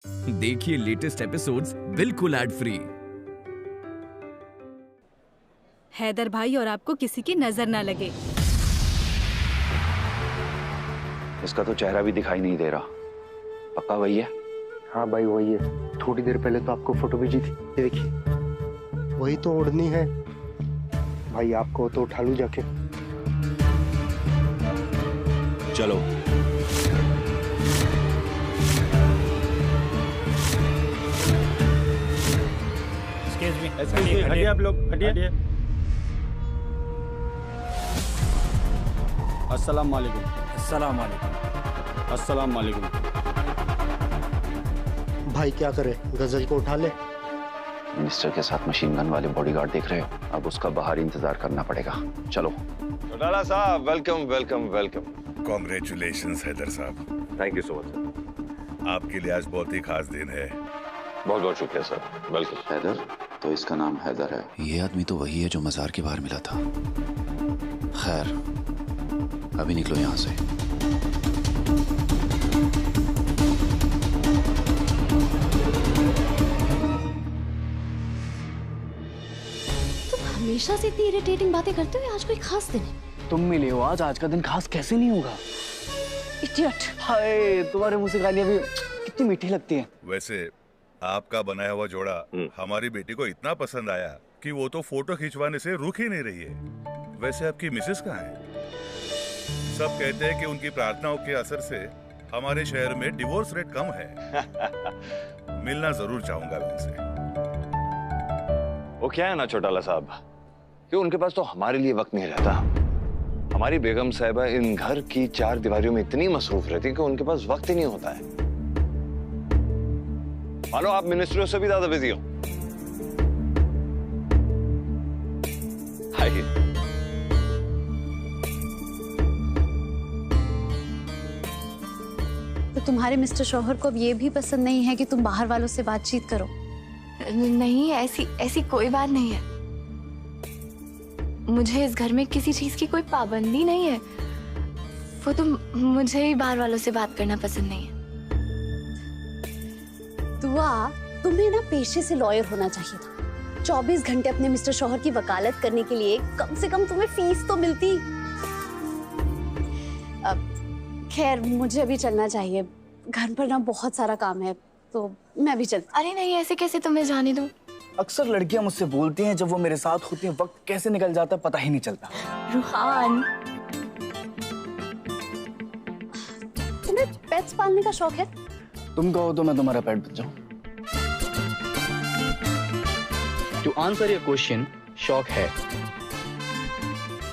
देखिए latest episodes बिल्कुल ad free. Haider भाई और आपको किसी की नजर ना लगे। इसका तो चेहरा भी दिखाई नहीं दे रहा। पक्का वही है? हाँ भाई वही है। थोड़ी देर पहले तो आपको फोटो भेजी थी, ये देखिए। वही तो ओढ़नी है भाई। आपको तो उठा लूं जाके। चलो। हटिए आप लोग, हटिए। अस्सलाम वालेकुम। अस्सलाम वालेकुम। अस्सलाम वालेकुम। भाई क्या करे, गजल को उठा ले। मिनिस्टर के साथ मशीन गन वाले बॉडीगार्ड देख रहे हो? अब उसका बाहर इंतजार करना पड़ेगा। चलो। चौटाला साहब, welcome welcome welcome. Congratulations Haider साहब। Thank you so much sir. आपके लिए आज बहुत ही खास दिन है। बहुत बहुत शुक्रिया सर। वेलकम। हैदर? तो इसका नाम हैदर है। ये आदमी तो वही है जो मजार के बाहर मिला था। खैर, अभी निकलो यहाँ से। तुम हमेशा से इतनी इरिटेटिंग बातें करते हो, आज कोई खास दिन है? तुम मिले हो आज का दिन खास कैसे नहीं होगा? इडियट। हाय, तुम्हारे मुंह से गालियां भी कितनी मीठी लगती हैं। वैसे आपका बनाया हुआ जोड़ा हमारी बेटी को इतना पसंद आया कि वो तो फोटो खिंचवाने से रुक ही नहीं रही है। वैसे आपकी मिसेस कहाँ है? सब कहते हैं कि उनकी प्रार्थनाओं के असर से हमारे शहर में डिवोर्स रेट कम है। मिलना जरूर चाहूंगा मैं उनसे। वो क्या है ना चौटाला साहब, कि उनके पास तो हमारे लिए वक्त नहीं रहता। हमारी बेगम साहिबा इन घर की चार दीवारियों में इतनी मसरूफ रहती है कि उनके पास वक्त ही नहीं होता है। मानो आप मिनिस्ट्रियों से भी ज्यादा बिजी हो। आइए। तो तुम्हारे मिस्टर शौहर को अब ये भी पसंद नहीं है कि तुम बाहर वालों से बातचीत करो? नहीं, ऐसी कोई बात नहीं है। मुझे इस घर में किसी चीज की कोई पाबंदी नहीं है। वो तो मुझे ही बाहर वालों से बात करना पसंद नहीं है। दुआ, तुम्हें ना पेशे से लॉयर होना चाहिए था। 24 घंटे अपने मिस्टर शौहर की वकालत करने के लिए कम से कम तुम्हें फीस तो मिलती। खैर, मुझे अभी चलना चाहिए। घर पर ना बहुत सारा काम है, तो मैं भी चलती। अरे नहीं, ऐसे कैसे तुम्हें जाने दूं? अक्सर लड़कियां मुझसे बोलती हैं, जब वो मेरे साथ होती हैं वक्त कैसे निकल जाता है पता ही नहीं चलता। रूहान, तुम्हें पेट्स पालने का शौक है? तुम कहो तो मैं तुम्हारा पेट बन जाऊं। टू आंसर योर क्वेश्चन, शौक है।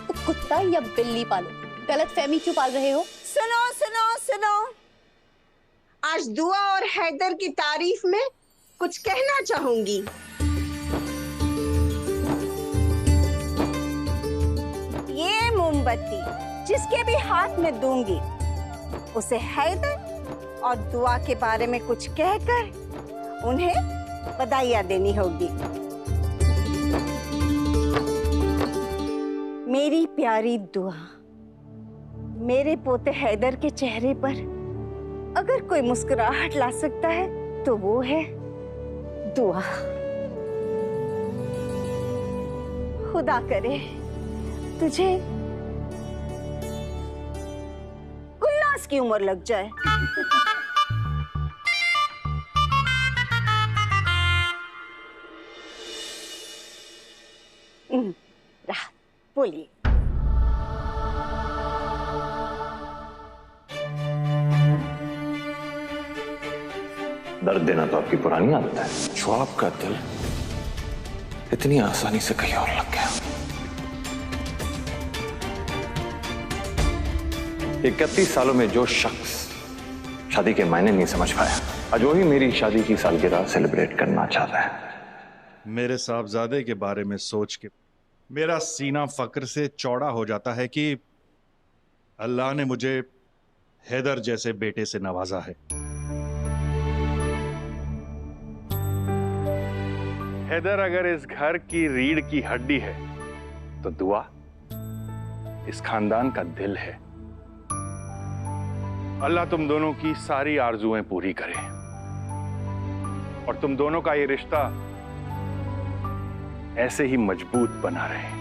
तो कुत्ता या बिल्ली पालो। गलत फहमी क्यों पाल रहे हो? सुनो सुनो सुनो, आज दुआ और हैदर की तारीफ में कुछ कहना चाहूंगी। ये मोमबत्ती जिसके भी हाथ में दूंगी, उसे हैदर और दुआ के बारे में कुछ कहकर उन्हें बधाइयां देनी होगी। मेरी प्यारी दुआ, मेरे पोते हैदर के चेहरे पर अगर कोई मुस्कुराहट ला सकता है तो वो है दुआ। खुदा करे तुझे गुलनाज की उम्र लग जाए। बोलिए। दर्द देना तो आपकी पुरानी आदत है। जो आपका दिल इतनी आसानी से कहीं और लग गया। 31 सालों में जो शख्स शादी के मायने नहीं समझ पाया, आज वही मेरी शादी की सालगिरह सेलिब्रेट करना चाहता है। मेरे साहबजादे के बारे में सोच के मेरा सीना फक्र से चौड़ा हो जाता है कि अल्लाह ने मुझे हैदर जैसे बेटे से नवाजा है। हैदर अगर इस घर की रीढ़ की हड्डी है तो दुआ इस खानदान का दिल है। अल्लाह तुम दोनों की सारी आरजुएं पूरी करे। और तुम दोनों का ये रिश्ता ऐसे ही मजबूत बना रहे।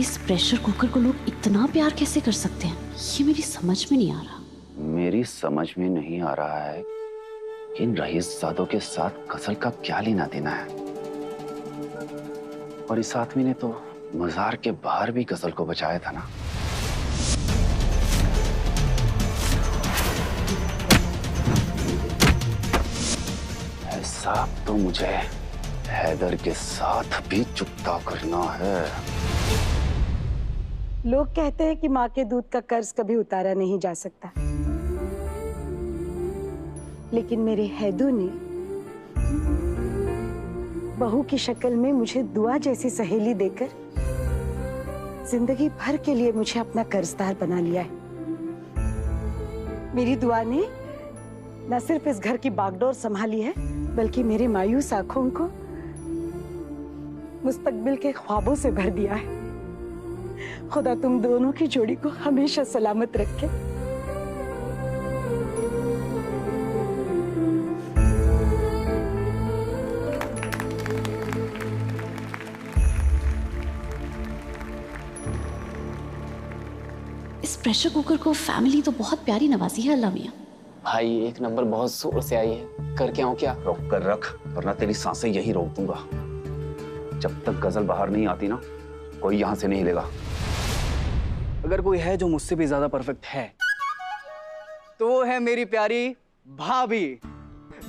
इस प्रेशर कुकर को लोग इतना प्यार कैसे कर सकते हैं, ये मेरी समझ में नहीं आ रहा। मेरी समझ में नहीं आ रहा है कि इन रईसजादों के साथ गजल का क्या लेना देना है। और इस आदमी ने तो मजार के बाहर भी गजल को बचाया था ना। ऐसा तो मुझे हैदर के साथ भी चुकता करना है। लोग कहते हैं कि माँ के दूध का कर्ज कभी उतारा नहीं जा सकता, लेकिन मेरे हैदू ने बहू की शक्ल में मुझे दुआ जैसी सहेली देकर जिंदगी भर के लिए मुझे अपना कर्जदार बना लिया है। मेरी दुआ ने न सिर्फ इस घर की बागडोर संभाली है, बल्कि मेरी मायूस आंखों को मुस्तकबिल के ख्वाबों से भर दिया है। खुदा तुम दोनों की जोड़ी को हमेशा सलामत रखे। इस प्रेशर कुकर को फैमिली तो बहुत प्यारी नवाजी है अल्लाह मियां। भाई एक नंबर बहुत जोर से आई है, करके आऊं क्या? रोक कर रख, वरना तेरी सांसें यही रोक दूंगा। जब तक गजल बाहर नहीं आती ना, कोई यहां से नहीं लेगा। अगर कोई है जो मुझसे भी ज्यादा परफेक्ट है तो वो है मेरी प्यारी भाभी,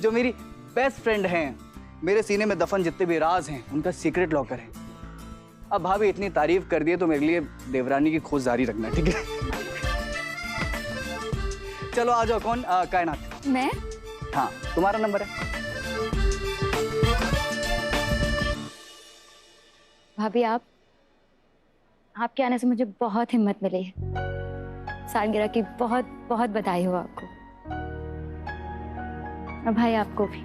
जो मेरी बेस्ट फ्रेंड हैं। मेरे सीने में दफन जितने भी राज हैं उनका सीक्रेट लॉकर है। अब भाभी इतनी तारीफ कर दी है तो मेरे लिए देवरानी की खोज जारी रखना, ठीक है? चलो आ जाओ। कौन? कायनात। मैं? हाँ, तुम्हारा नंबर है। भाभी आपके आने से मुझे बहुत हिम्मत मिली है। सालगिरह की बहुत बहुत बधाई हो आपको, और भाई आपको भी।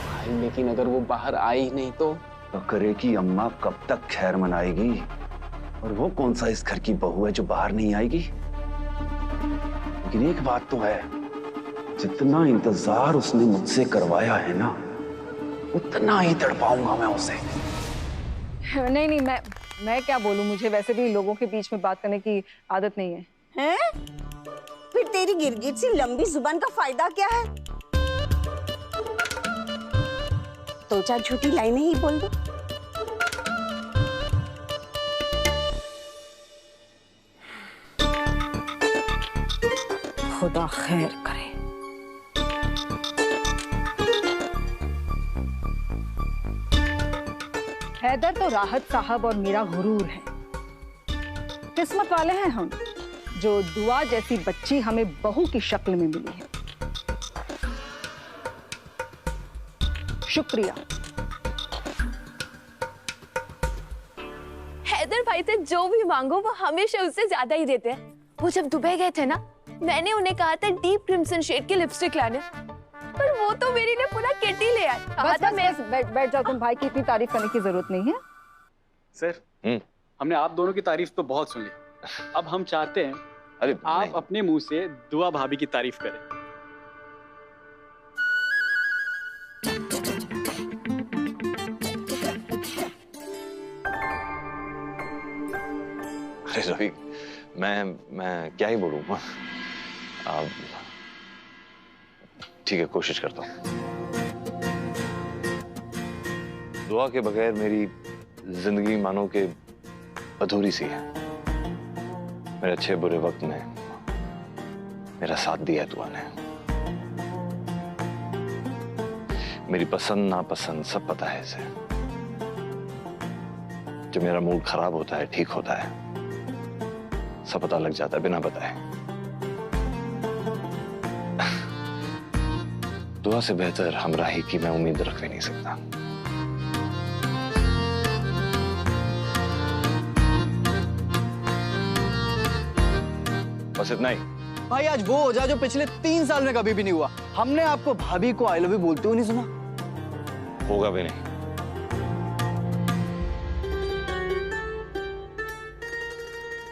भाई लेकिन अगर वो बाहर आई नहीं तो? बकरे की अम्मा कब तक खैर मनाएगी? और वो कौन सा इस घर की बहू है जो बाहर नहीं आएगी? लेकिन एक बात तो है, जितना इंतजार उसने मुझसे करवाया है ना, उतना ही तड़पाऊंगा मैं उसे। नहीं, मैं क्या बोलूं, मुझे वैसे भी लोगों के बीच में बात करने की आदत नहीं है। हैं? फिर तेरी गिरगिट सी लंबी जुबान का फायदा क्या है? दो चार झूठी लाइनें ही बोल दो। खुदा खैर करे। हैदर तो राहत साहब और मेरा गुरूर है। किस्मत वाले हैं हम, जो दुआ जैसी बच्ची हमें बहू की शक्ल में मिली है। शुक्रिया। हैदर भाई से जो भी मांगो वो हमेशा उससे ज्यादा ही देते हैं। वो जब दुबई गए थे ना, मैंने उन्हें कहा था डीप क्रिम्सन शेड की लिपस्टिक लाने, पर वो तो मेरे लिए पूरा किट ही ले आए। बस बैठ जाओ, तुम भाई की इतनी तारीफ करने की जरूरत नहीं है। सर, हमने आप दोनों की तारीफ तो बहुत सुन ली। अब हम चाहते हैं आप अपने मुंह से दुआ भाभी की तारीफ करें। अरे रवि, मैं क्या ही बोलूं। ठीक है, कोशिश करता हूँ। दुआ के बगैर मेरी जिंदगी मानो के अधूरी सी है। मेरे अच्छे बुरे वक्त में मेरा साथ दिया है दुआ ने। मेरी पसंद नापसंद सब पता है इसे। जब मेरा मूड खराब होता है, ठीक होता है, सब पता लग जाता है बिना बताए। दुआ से बेहतर हमराही की मैं उम्मीद रख भी नहीं सकता। बस इतना ही। भाई आज वो हो जाए जो पिछले 3 साल में कभी भी नहीं हुआ। हमने आपको भाभी को आई लव यू बोलते हुए नहीं सुना। होगा भी नहीं।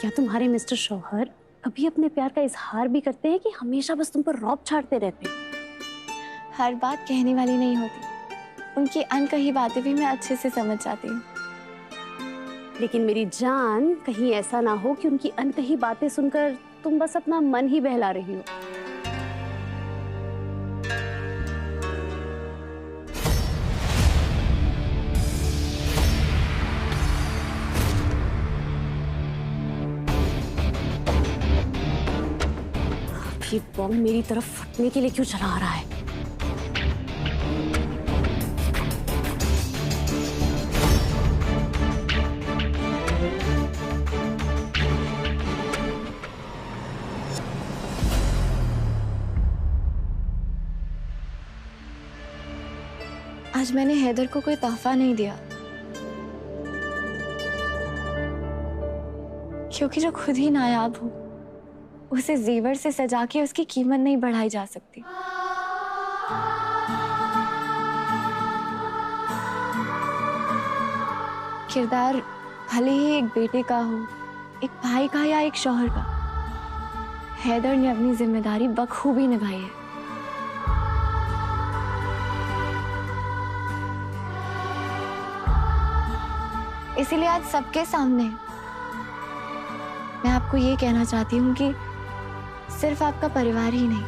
क्या तुम्हारे मिस्टर शौहर कभी अपने प्यार का इजहार भी करते हैं कि हमेशा बस तुम पर रौब छाड़ते रहते हैं? हर बात कहने वाली नहीं होती, उनकी अनकही बातें भी मैं अच्छे से समझ जाती हूँ। लेकिन मेरी जान, कहीं ऐसा ना हो कि उनकी अनकही बातें सुनकर तुम बस अपना मन ही बहला रही हो। ये बॉम्ब मेरी तरफ फटने के लिए क्यों चला आ रहा है? आज मैंने हैदर को कोई तोहफा नहीं दिया, क्योंकि जो खुद ही नायाब हो उसे जेवर से सजा के उसकी कीमत नहीं बढ़ाई जा सकती। किरदार भले ही एक बेटे का हो, एक भाई का या एक शौहर का, हैदर ने अपनी जिम्मेदारी बखूबी निभाई है। इसीलिए आज सबके सामने मैं आपको ये कहना चाहती हूँ कि सिर्फ आपका परिवार ही नहीं,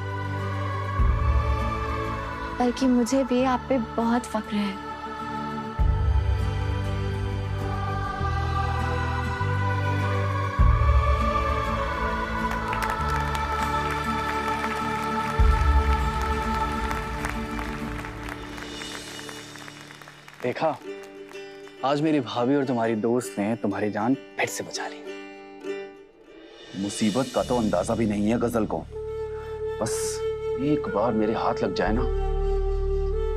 बल्कि मुझे भी आप पे बहुत फक्र है। देखा, आज मेरी भाभी और तुम्हारी दोस्त ने तुम्हारी जान फिर से बचा ली। मुसीबत का तो अंदाजा भी नहीं है गजल को। बस एक बार मेरे हाथ लग जाए ना,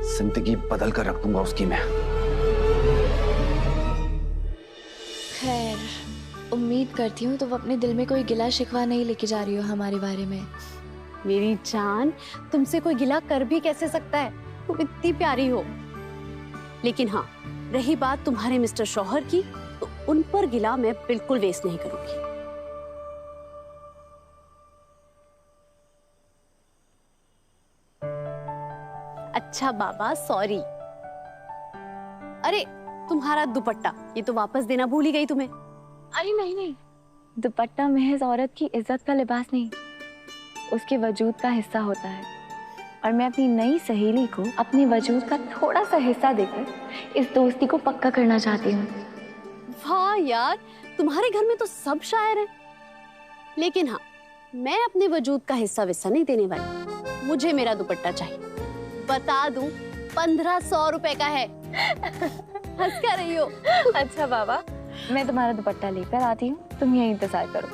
जिंदगी बदल कर रख दूंगा उसकी मैं। खैर, उम्मीद करती हूँ तुम अपने दिल में कोई गिला शिकवा नहीं लेके जा रही हो हमारे बारे में। मेरी जान, तुमसे कोई गिला कर भी कैसे सकता है? तुम इतनी प्यारी हो। लेकिन हाँ, रही बात तुम्हारे मिस्टर शौहर की, तो उन पर गिला मैं बिल्कुल वेस्ट नहीं करूंगी। अच्छा बाबा, सॉरी। अरे तुम्हारा दुपट्टा, ये तो वापस देना भूल ही गई तुम्हें। अरे नहीं नहीं, दुपट्टा महज औरत की इज्जत का लिबास नहीं, उसके वजूद का हिस्सा होता है। और मैं अपनी नई सहेली को अपने वजूद का थोड़ा सा हिस्सा देकर इस दोस्ती को पक्का करना चाहती हूँ। वाह यार, तुम्हारे घर में तो सब शायर हैं। लेकिन हाँ, मैं अपने वजूद का हिस्सा विस्सा नहीं देने वाली। मुझे मेरा दुपट्टा चाहिए। बता दूं, 1500 रुपए का है। हंस कर रही हो? अच्छा बाबा, मैं तुम्हारा दुपट्टा लेकर आती हूँ, तुम यहीं इंतजार करो।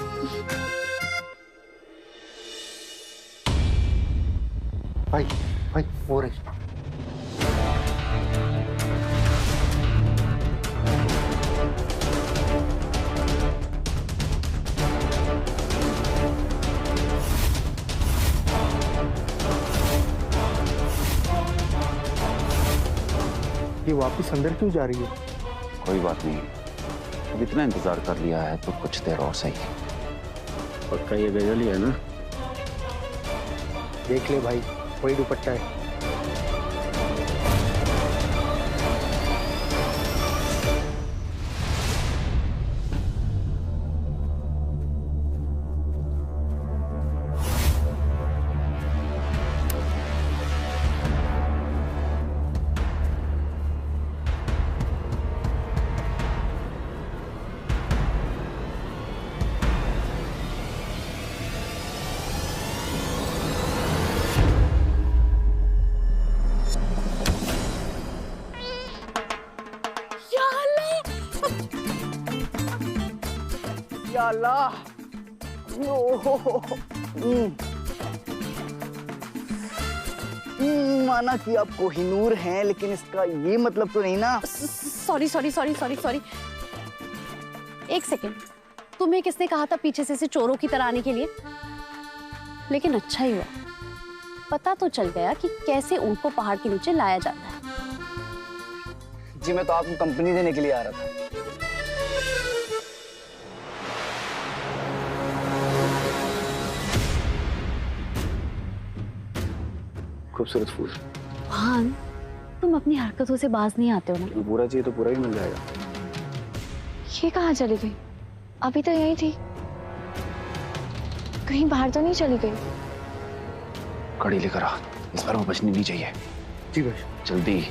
भाई भाई, वो रही। ये वापस अंदर क्यों जा रही है? कोई बात नहीं, अब इतना इंतजार कर लिया है तो कुछ देर और सही। पक्का ये गजल ही है ना? देख ले भाई, वही दुपट्टा है। अल्लाह, माना कि आप कोहिनूर हैं, लेकिन इसका ये मतलब तो नहीं ना। Sorry sorry sorry sorry sorry. एक सेकेंड, तुम्हें किसने कहा था पीछे से चोरों की तरह आने के लिए? लेकिन अच्छा ही हुआ, पता तो चल गया कि कैसे ऊंट को पहाड़ के नीचे लाया जाता है। जी, मैं तो आपको कंपनी देने के लिए आ रहा था। खूबसूरत फूल। हाँ, तुम अपनी हरकतों से बाज नहीं आते हो ना। पूरा चाहिए तो पूरा ही मिल जाएगा। ये कहाँ चली गई? अभी तो यही थी, कहीं बाहर तो नहीं चली गई? कड़ी लेकर आ, इस बार वो बचनी नहीं चाहिए। जी भाई। जल्दी।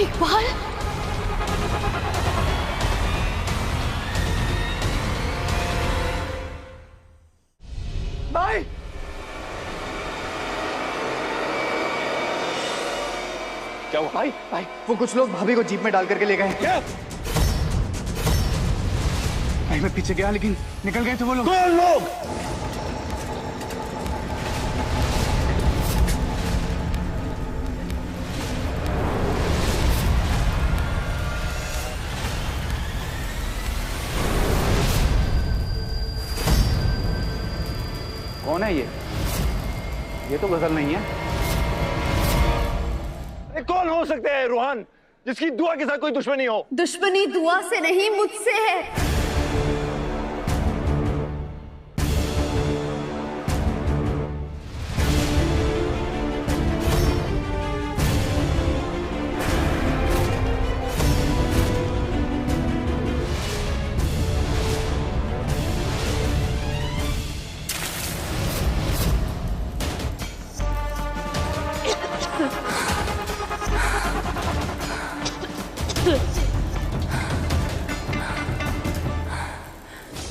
इकबाल, भाई क्या हुआ? भाई भाई वो कुछ लोग भाभी को जीप में डाल करके ले गए। क्या? भाई मैं पीछे गया लेकिन निकल गए थे वो लोग। कौन लोग? कौन है ये? ये तो गजल नहीं है। अरे कौन हो सकते हैं रूहान, जिसकी दुआ के साथ कोई दुश्मनी हो? दुश्मनी दुआ से नहीं, मुझसे है।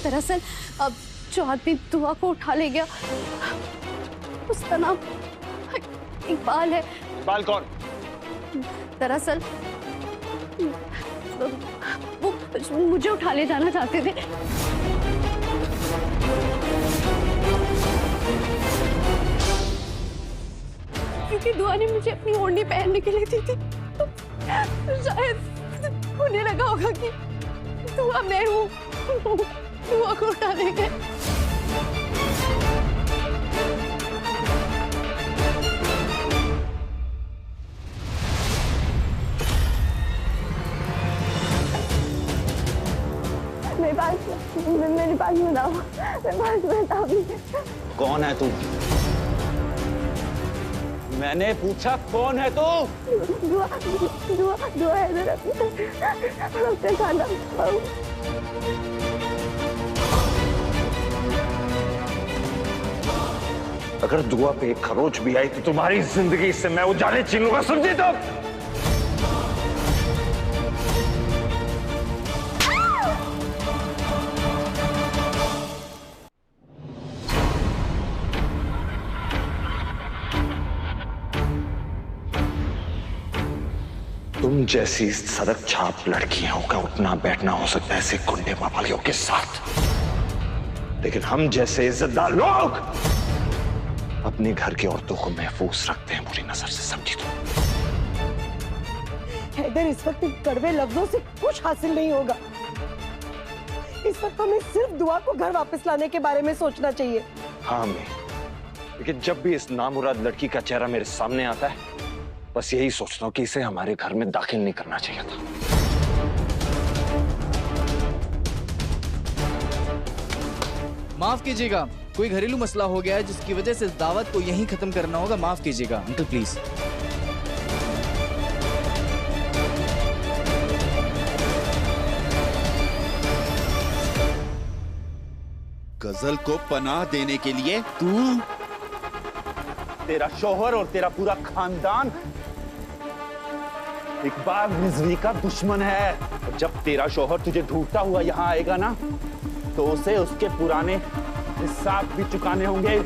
दरअसल अब जो आदमी दुआ को उठा ले गया उसका नाम इकबाल है। इकबाल कौन? दरअसल वो मुझे उठा ले जाना चाहते थे। क्योंकि दुआ ने मुझे अपनी ओढ़नी पहनने के लिए दी थी, तो शायद उन्हें लगा होगा कि दुआ मैं हूँ, दुआ को उठा ले गए। मेरे पास बताओ, मेरे पास बताओ। कौन है तू? मैंने पूछा कौन है तू? दुआ दुआ दुआ है अपने खाना। अगर दुआ पे एक खरोच भी आई तो तुम्हारी जिंदगी से मैं उजाले छीन लूंगा, समझी तुम? तुम जैसी सड़क छाप लड़कियों का उठना बैठना हो सकता है ऐसे गुंडे माफियाओं के साथ, लेकिन हम जैसे इज्जतदार लोग अपने घर की औरतों को महफूज रखते हैं बुरी नजर से, समझी तुम? हैदर, इस वक्त इन कड़वे लफ्जों से कुछ हासिल नहीं होगा। इस वक्त हमें सिर्फ दुआ को घर वापस लाने के बारे में सोचना चाहिए। हाँ मैं, लेकिन जब भी इस नामुराद लड़की का चेहरा मेरे सामने आता है बस यही सोचता हूँ कि इसे हमारे घर में दाखिल नहीं करना चाहिए था। माफ कीजिएगा, कोई घरेलू मसला हो गया है जिसकी वजह से इस दावत को यहीं खत्म करना होगा। माफ कीजिएगा अंकल, प्लीज। गजल को पनाह देने के लिए तेरा शौहर और तेरा पूरा खानदान इकबाल रिजवी का दुश्मन है। और जब तेरा शौहर तुझे ढूंढता हुआ यहाँ आएगा ना, तो उसे उसके पुराने हिसाब भी चुकाने होंगे।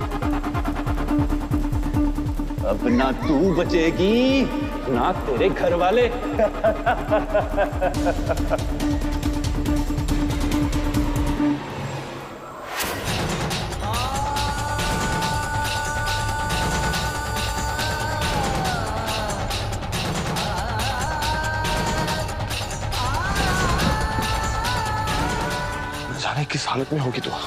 अब ना तू बचेगी ना तेरे घर वाले। जाने किस हालत में होगी दुआ।